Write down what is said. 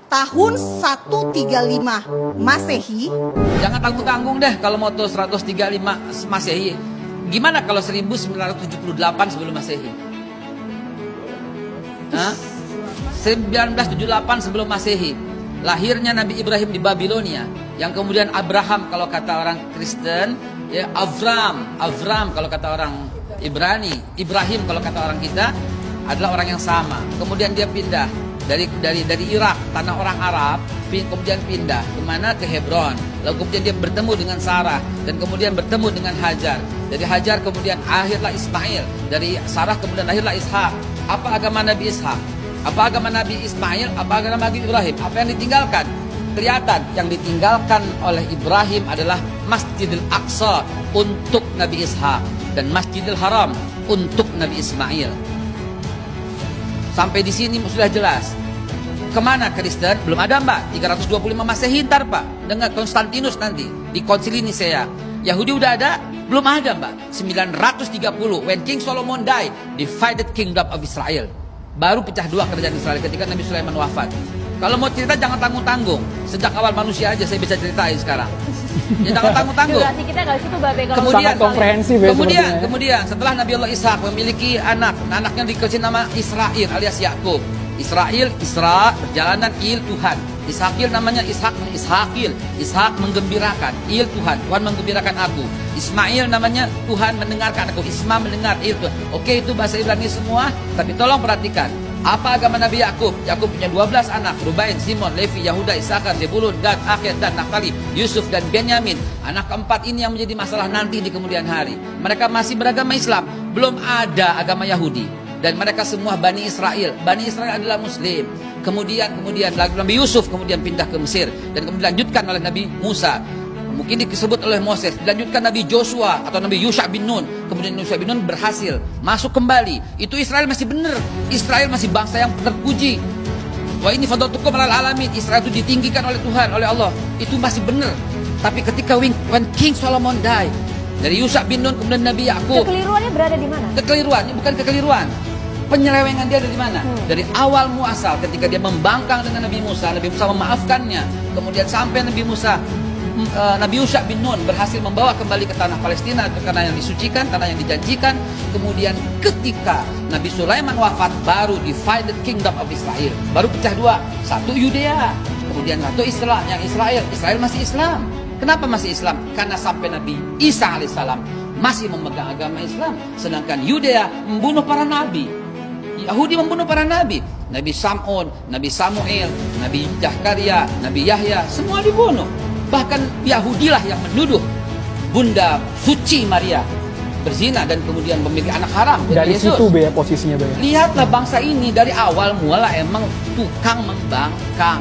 tahun 135 Masehi. Jangan tanggung-tanggung deh kalau mau tuh 135 Masehi. Gimana kalau 1978 sebelum Masehi? Hah? 1978 sebelum Masehi. Lahirnya Nabi Ibrahim di Babilonia, yang kemudian Abraham kalau kata orang Kristen, ya Avram kalau kata orang Ibrani, Ibrahim kalau kata orang kita adalah orang yang sama. Kemudian dia pindah dari Irak, tanah orang Arab, kemudian pindah kemana? Ke Hebron. Lalu kemudian dia bertemu dengan Sarah dan kemudian bertemu dengan Hajar. Dari Hajar kemudian akhirlah Ismail. Dari Sarah kemudian lahirlah Ishak. Apa agama Nabi Ishak? Apa agama Nabi Ismail? Apa agama Nabi Ibrahim? Apa yang ditinggalkan? Kelihatan yang ditinggalkan oleh Ibrahim adalah Masjidil Aqsa untuk Nabi Ishak dan Masjidil Haram untuk Nabi Ismail. Sampai di sini sudah jelas. Kemana Kristen? Belum ada mbak. 325 Masehi ntar pak. Dengan Konstantinus nanti di Konsili Nisea. Yahudi udah ada? Belum ada mbak. 930 when King Solomon died, divided kingdom of Israel. Baru pecah dua kerajaan Israel ketika Nabi Sulaiman wafat. Kalau mau cerita jangan tanggung-tanggung. Sejak awal manusia aja saya bisa ceritain sekarang. Ya jangan tanggung-tanggung. Durasi kita nggak situ babe kalau Kemudian komprehensif ya, kemudian setelah Nabi Allah Ishak memiliki anaknya dikasih nama Israel alias Yakub. Israel, Isra, perjalanan il Tuhan. Ishakil namanya Ishakil. Ishak menggembirakan, il Tuhan. Tuhan menggembirakan aku. Ismail namanya Tuhan mendengarkan aku. Isma mendengar, il Tuhan. Oke, itu bahasa Ibrani semua, tapi tolong perhatikan. Apa agama Nabi Yakub? Yakub punya 12 anak, Rubain, Simon, Levi, Yahuda, Isakar, Zebulun, Gad, Akhir, dan Naftali, Yusuf, dan Benyamin. Anak keempat ini yang menjadi masalah nanti di kemudian hari. Mereka masih beragama Islam, belum ada agama Yahudi. Dan mereka semua Bani Israel. Bani Israel adalah Muslim. Kemudian Nabi Yusuf kemudian pindah ke Mesir. Dan kemudian dilanjutkan oleh Nabi Musa. Mungkin disebut oleh Moses. Dilanjutkan Nabi Joshua atau Nabi Yusha bin Nun. Kemudian Yusha bin Nun berhasil masuk kembali. Itu Israel masih benar. Israel masih bangsa yang terpuji. Wah ini fadatukum alal alamin. Israel itu ditinggikan oleh Tuhan, oleh Allah. Itu masih benar. Tapi ketika when King Solomon died, dari Yusha bin Nun kemudian Nabi Yakub. Kekeliruannya berada di mana? Kekeliruan, ini bukan kekeliruan. Penyelewengan dia dari mana? Dari awal muasal ketika dia membangkang dengan Nabi Musa memaafkannya. Kemudian sampai Nabi Yusha bin Nun berhasil membawa kembali ke tanah Palestina, ke tanah yang disucikan, tanah yang dijanjikan. Kemudian ketika Nabi Sulaiman wafat, baru divided kingdom of Israel. Baru pecah dua, satu Yudea, kemudian satu Israel. Yang Israel masih Islam. Kenapa masih Islam? Karena sampai Nabi Isa alaihissalam masih memegang agama Islam. Sedangkan Yudea membunuh para nabi. Yahudi membunuh para nabi. Nabi Sam'un, Nabi Samuel, Nabi Zakaria, Nabi Yahya, semua dibunuh. Bahkan Yahudilah yang menuduh Bunda Suci Maria berzina dan kemudian memiliki anak haram. Dari Yesus. situ Bea posisinya Bea. Lihatlah bangsa ini dari awal mula emang tukang membangkang.